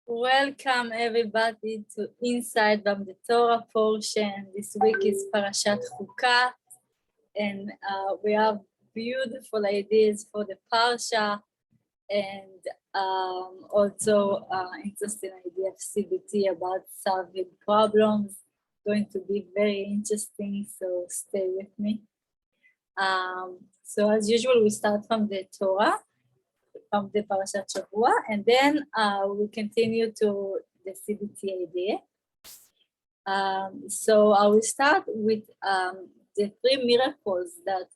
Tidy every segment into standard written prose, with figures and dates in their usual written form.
Welcome everybody to Inside from the Torah portion. This week is Parashat Chukat, and we have beautiful ideas for the Parsha, and also interesting idea of CBT about solving problems. Going to be very interesting, so stay with me. So as usual, we start from the Torah, from the Parashat Shavua, and then we continue to the CBT idea. So I will start with the three miracles that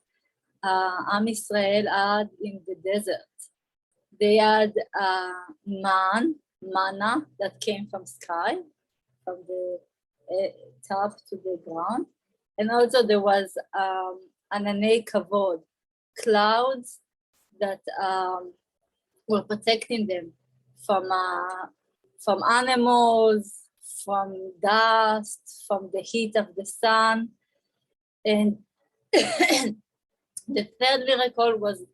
Am Israel had in the desert. They had manna that came from sky, from the top to the ground, and also there was ananei kavod, clouds that were protecting them from animals, from dust, from the heat of the sun. And the third miracle was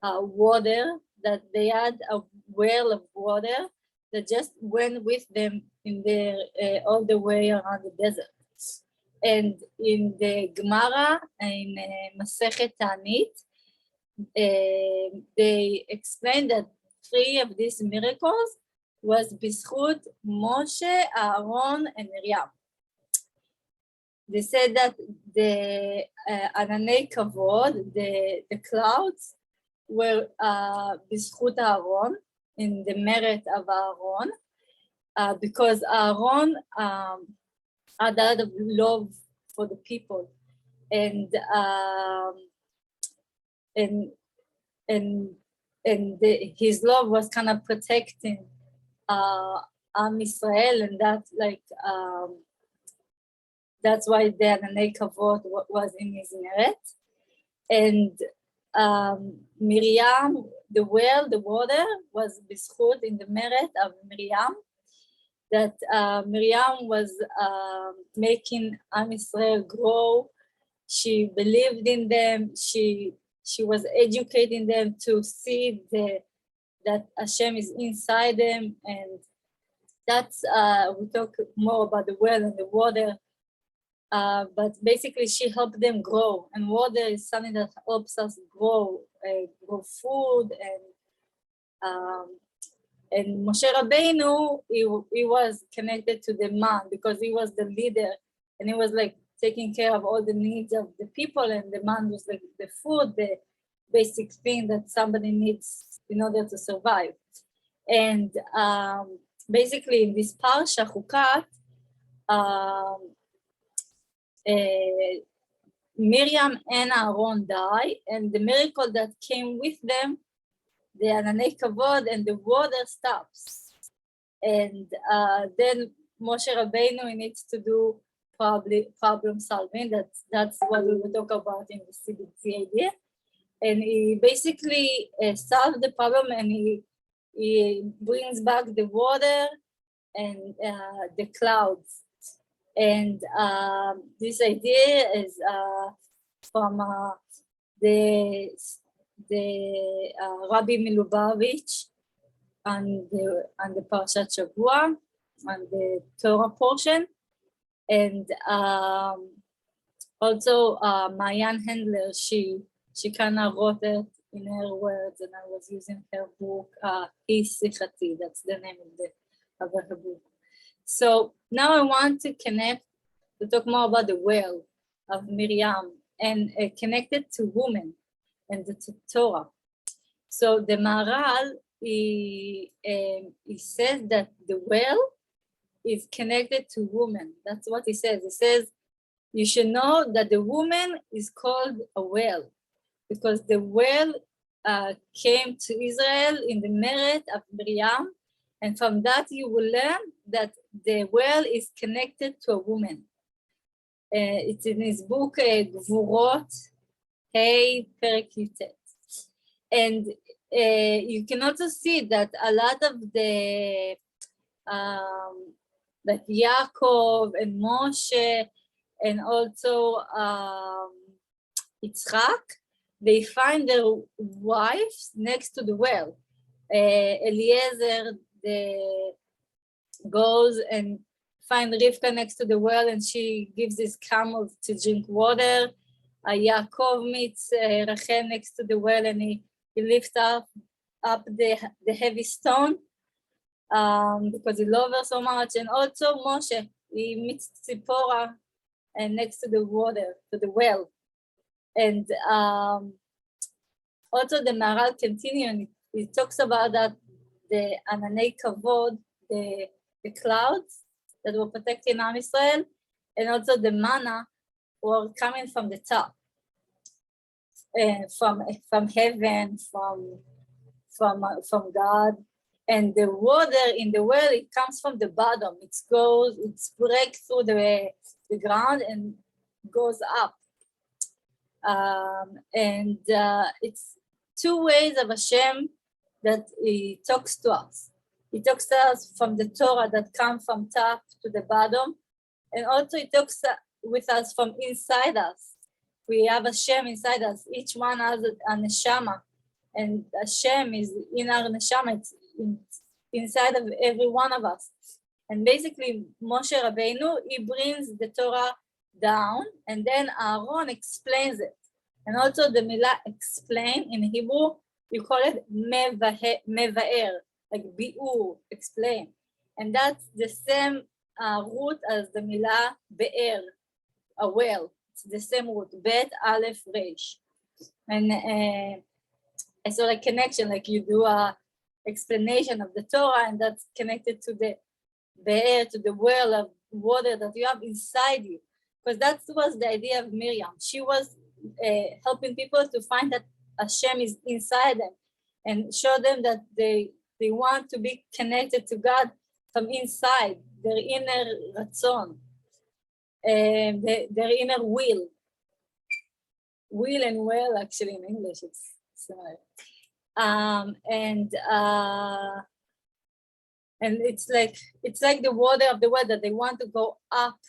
water, that they had a well of water that just went with them in their all the way around the desert. And in the Gemara, in Masechet Ta'anit, they explained that three of these miracles was B'zchut Moshe, Aaron, and Miriam. They said that the ananei kavod, the clouds, were B'zchut Aaron, in the merit of Aaron, because Aaron had a lot of love for the people, and his love was kind of protecting Am Israel, and that's why the ananei kavod was in his merit. And Miriam, the well, the water, was b'zchut in the merit of Miriam, that Miriam was making Am Israel grow. She believed in them. She was educating them to see that Hashem is inside them, and that's we talk more about the well and the water, but basically she helped them grow, and water is something that helps us grow food, and Moshe Rabbeinu, he was connected to the man because he was the leader, and he was like taking care of all the needs of the people, and the man was like the food, the basic thing that somebody needs in order to survive. And basically in this Parsha Chukat, Miriam and Aaron die, and the miracle that came with them, the ananei kavod, and the water stops. And then Moshe Rabbeinu needs to do probably problem solving. That's what we will talk about in the CBT idea. And he basically solved the problem, and he brings back the water and the clouds. And this idea is from the Rabbi Milubavitch on the Parshat Shavua, on the Torah portion. And also Mayan Handler, she kind of wrote it in her words, and I was using her book, Sichati, that's the name of her book. So now I want to talk more about the well of Miriam, and connect it to women and to Torah. So the Maharal, he says that the well is connected to women. That's what he says. He says, you should know that the woman is called a well, because the well came to Israel in the merit of Miriam, and from that you will learn that the well is connected to a woman. It's in his book, Gvurot, Hey Perek Yutet. And you can also see that a lot of the, like Yaakov and Moshe, and also Yitzchak, they find their wives next to the well. Eliezer, goes and find Rivka next to the well, and she gives his camel to drink water. Yaakov meets Rachel next to the well, and he lifts up the heavy stone because he loves her so much. And also Moshe, he meets Tzipporah and next to the water, to the well. And also the Maharal continues, and he talks about that the Ananei Kavod, the clouds that were protecting Am Israel, and also the manna were coming from the top, from heaven, from God. And the water in the well, it comes from the bottom. It breaks through the ground and goes up. And it's two ways of Hashem that he talks to us. He talks to us from the Torah that comes from top to the bottom, and also he talks with us from inside us. We have Hashem inside us. Each one has a neshama, and Hashem is in our neshama. It's inside of every one of us. And basically, Moshe Rabbeinu, he brings the Torah down, and then Aaron explains it. And also the milah explain in Hebrew, you call it mevaer, like bi'ur, explain. And that's the same root as the milah be'er, a well. It's the same root, bet, aleph, resh. And it's sort of connection, like you do a explanation of the Torah, and that's connected to the be'er, to the well of water that you have inside you. Because that was the idea of Miriam. She was helping people to find that Hashem is inside them and show them that they want to be connected to God from inside, their inner ratzon, their inner will. Will and well, actually, in English, it's similar. And it's like the water of the well that they want to go up.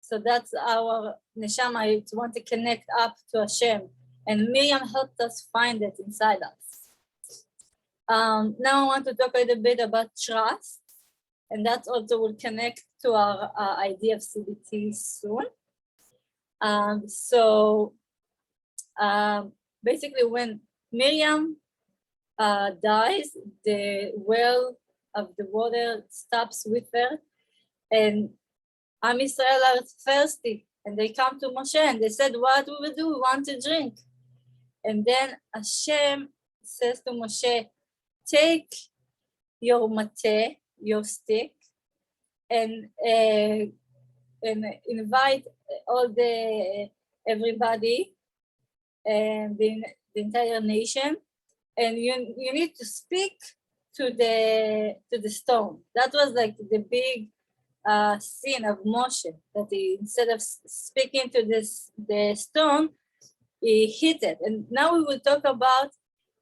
So that's our neshama, it's want to connect up to Hashem. And Miriam helped us find it inside us. Now I want to talk a little bit about trust. And that also will connect to our idea of CBT soon. Basically when Miriam dies, the well of the water stops with her, and Am Israel are thirsty, and they come to Moshe and they said, what we will do? We want to drink. And then Hashem says to Moshe, take your mate, your stick, and invite everybody and the entire nation, and you need to speak to the stone. That was like the big sin of Moshe, that he, instead of speaking to the stone, he hit it. And now we will talk about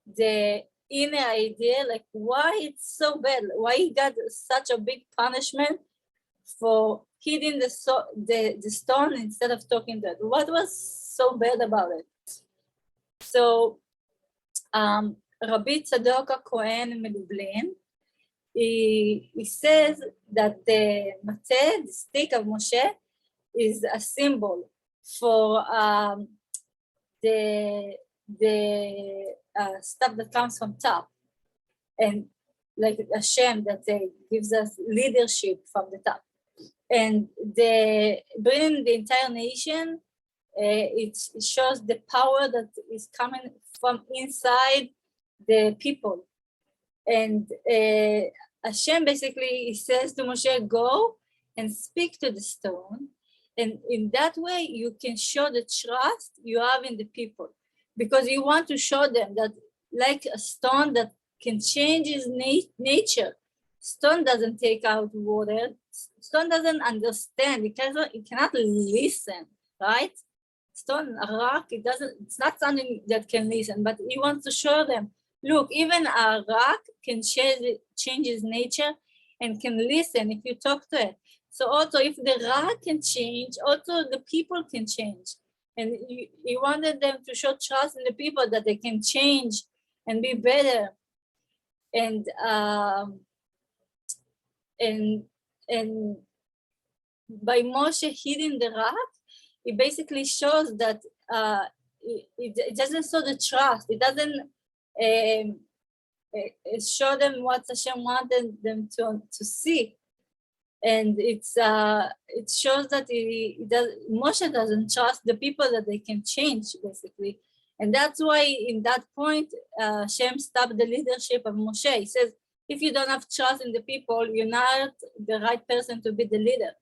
the inner idea, like why it's so bad, why he got such a big punishment for hitting the stone instead of talking to it. What was so bad about it? So Rabbi Tzadok HaKohen Melublin, he says that the mate, the stick of Moshe, is a symbol for the stuff that comes from top, and like Hashem that gives us leadership from the top, and bringing the entire nation. It shows the power that is coming from inside the people. And Hashem basically, he says to Moshe, go and speak to the stone. And in that way, you can show the trust you have in the people, because you want to show them that, like a stone that can change its nature. Stone doesn't take out water. Stone doesn't understand. It cannot listen, right? Stone, a rock, it's not something that can listen, but he wants to show them, look, even a rock can change its nature and can listen if you talk to it. So also if the rock can change, also the people can change. And he wanted them to show trust in the people that they can change and be better. And and by Moshe hitting the rock, it basically shows that it doesn't show the trust. It doesn't show them what Hashem wanted them to see. And it shows that Moshe doesn't trust the people that they can change, basically. And that's why in that point, Hashem stopped the leadership of Moshe. He says, if you don't have trust in the people, you're not the right person to be the leader.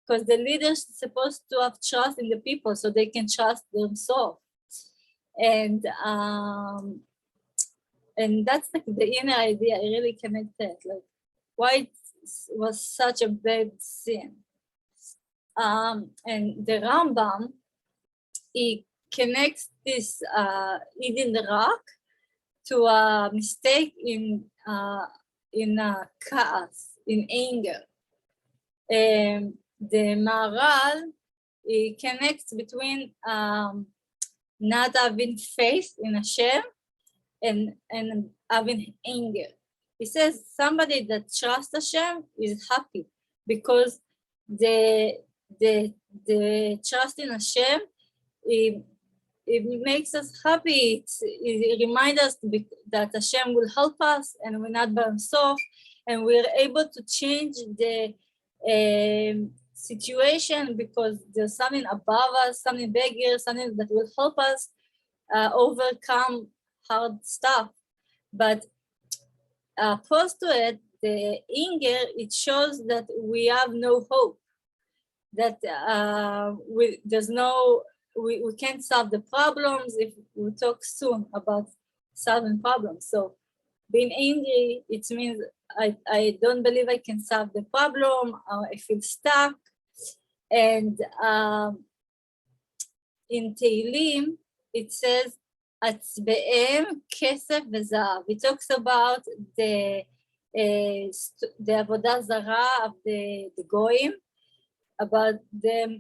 Because the leaders are supposed to have trust in the people so they can trust themselves. And that's like the inner idea. I really connected, like why it was such a bad sin. And the Rambam, he connects this eating the rock to a mistake in chaos, in anger. The Maharal, he connects between not having faith in Hashem and having anger. He says somebody that trusts Hashem is happy because the trust in Hashem, it makes us happy. It reminds us that Hashem will help us and we're not by ourselves, and we're able to change the situation because there's something above us, something bigger, something that will help us overcome hard stuff. But opposed to it, the anger, it shows that we have no hope, that we can't solve the problems. If we talk soon about solving problems. So being angry, it means I don't believe I can solve the problem, I feel stuck. And in Tehillim, it says, Atzbe'em kesef v'zahav. It talks about the avodah zarah of the goyim, about them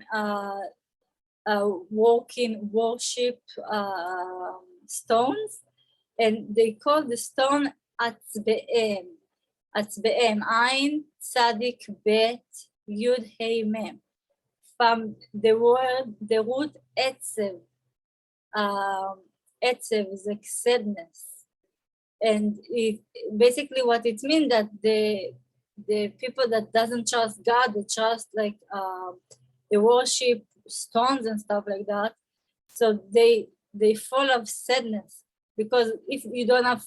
walking worship stones, and they call the stone Atzbe'em. Atzbe'em, Ain Tzadik Bet Yud Hey Mem. From the root etzev. Etzev is like sadness, and it basically what it means that the people that doesn't trust God, they trust like they worship stones and stuff like that. So they full of sadness, because if you don't have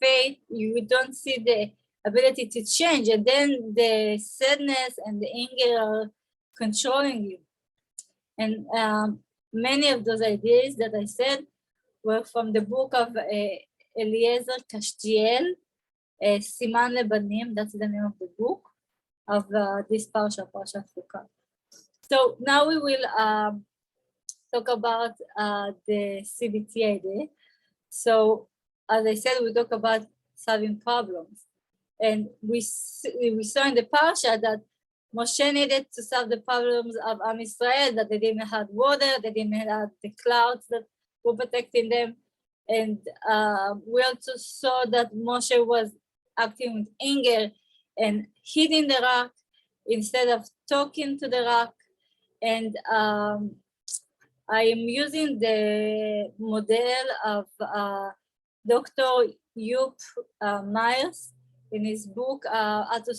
faith, you don't see the ability to change, and then the sadness and the anger are controlling you. And many of those ideas that I said were from the book of Eliezer Kashtiel, Siman Lebanim, that's the name of the book of this Parshat Chukat. So now we will talk about the CBT idea. So as I said, we talk about solving problems. And we saw in the Parsha that Moshe needed to solve the problems of Am Yisrael, that they didn't have water, they didn't have the clouds that were protecting them. And we also saw that Moshe was acting with anger and hitting the rock instead of talking to the rock. And I am using the model of Dr. Yup Myers in his book, How to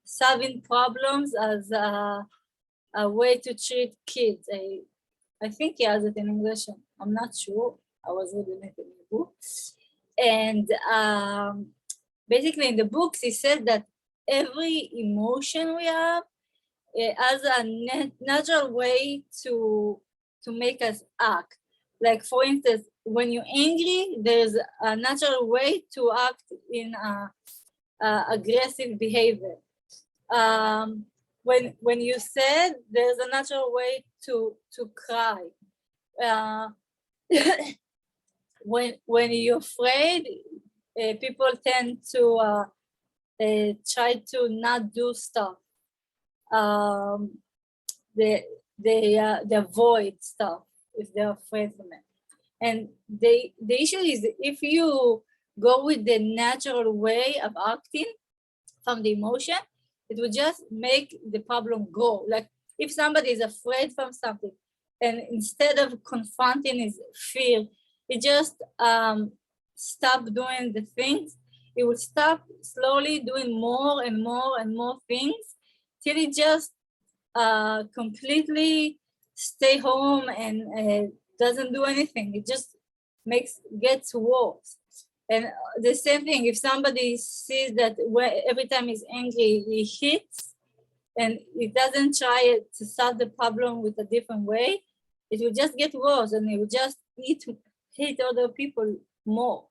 Solving Problems as a way to treat kids. I think he has it in English. I'm not sure. I was reading it in the book. And basically in the books, he said that every emotion we have has a natural way to make us act. Like for instance, when you're angry, there's a natural way to act in aggressive behavior. When you said, there's a natural way to cry. When you're afraid, people tend to try to not do stuff. They avoid stuff if they're afraid from it. And the issue is, if you go with the natural way of acting, from the emotion, it will just make the problem grow. Like if somebody is afraid from something, and instead of confronting his fear, he just stop doing the things, he will stop slowly doing more and more and more things till he just completely stay home and doesn't do anything. It just gets worse. And the same thing, if somebody sees that every time he's angry, he hits, and he doesn't try to solve the problem with a different way, it will just get worse, and he will just hit other people more.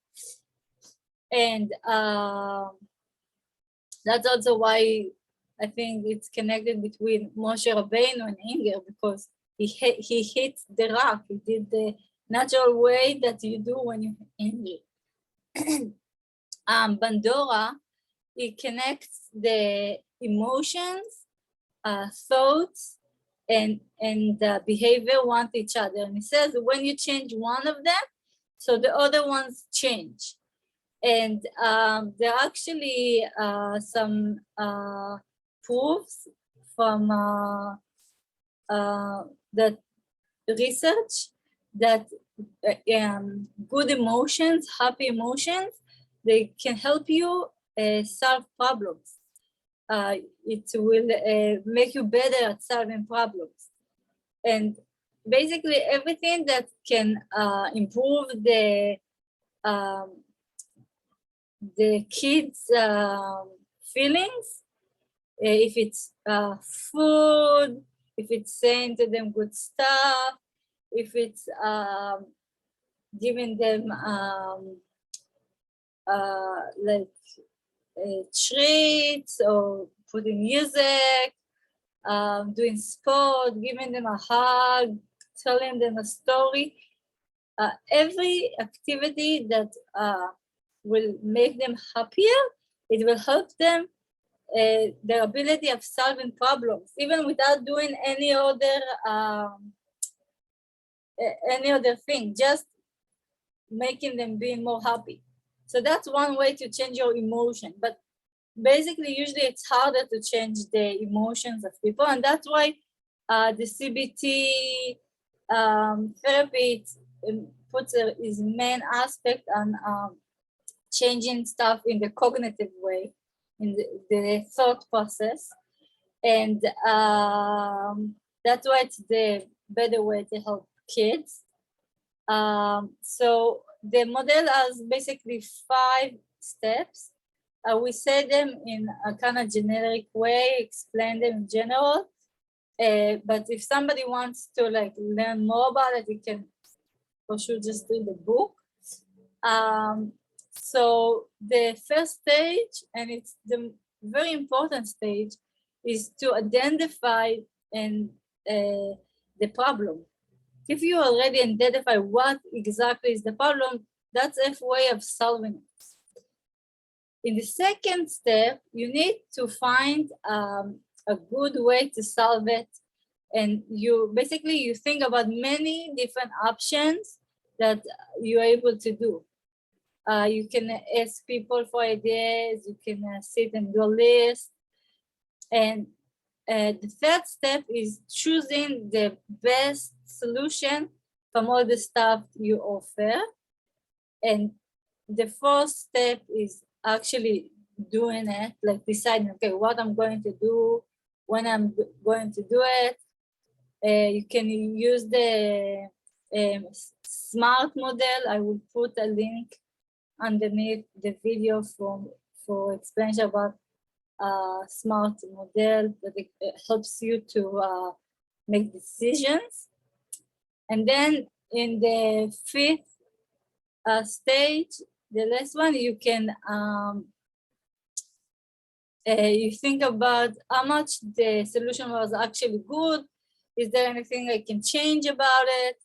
And that's also why I think it's connected between Moshe Rabbeinu and anger, because he hit the rock. He did the natural way that you do when you're angry. Bandora, it connects the emotions, thoughts, and behavior one to each other. And it says when you change one of them, so the other ones change. And there are actually some proofs from that research that good emotions, happy emotions, they can help you solve problems. It will make you better at solving problems. And basically everything that can improve the kids' feelings, if it's food, if it's saying to them good stuff, if it's giving them like treats or putting music, doing sport, giving them a hug, telling them a story. Every activity that will make them happier, it will help them their ability of solving problems, even without doing any other thing, just making them be more happy. So that's one way to change your emotion. But basically, usually it's harder to change the emotions of people, and that's why the CBT therapy puts its main aspect on changing stuff in the cognitive way, in the thought process. And that's why it's the better way to help kids. So the model has basically 5 steps. We say them in a kind of generic way, explain them in general. But if somebody wants to like learn more about it, you can for sure just read the book. So the first stage, and it's the very important stage, is to identify the problem. If you already identify what exactly is the problem, that's a way of solving it. In the second step, you need to find a good way to solve it. And you think about many different options that you're able to do. You can ask people for ideas, you can sit and do a list. And the third step is choosing the best solution from all the stuff you offer. And the fourth step is actually doing it, like deciding, okay, what I'm going to do, when I'm going to do it. You can use the SMART model. I will put a link underneath the video for explanation about SMART model that it helps you to make decisions. And then in the fifth stage, the last one, you can you think about how much the solution was actually good. Is there anything I can change about it?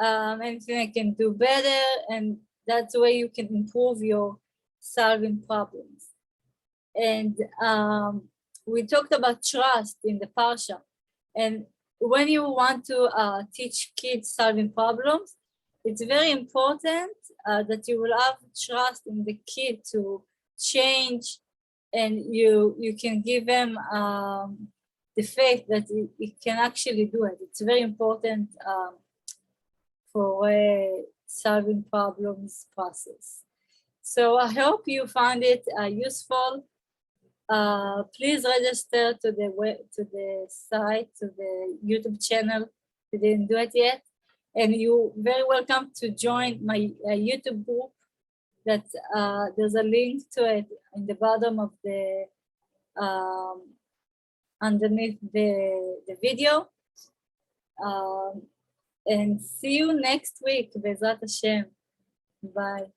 Anything I can do better? And that's the way you can improve your solving problems. And we talked about trust in the Parsha. And when you want to teach kids solving problems, it's very important that you will have trust in the kid to change and you can give them the faith that it can actually do it. It's very important for solving problems process. So I hope you found it useful. Please register to the site, to the YouTube channel if you didn't do it yet. And you're very welcome to join my YouTube group. That there's a link to it in the bottom of the underneath the video. And see you next week, Bezrat Hashem. Bye.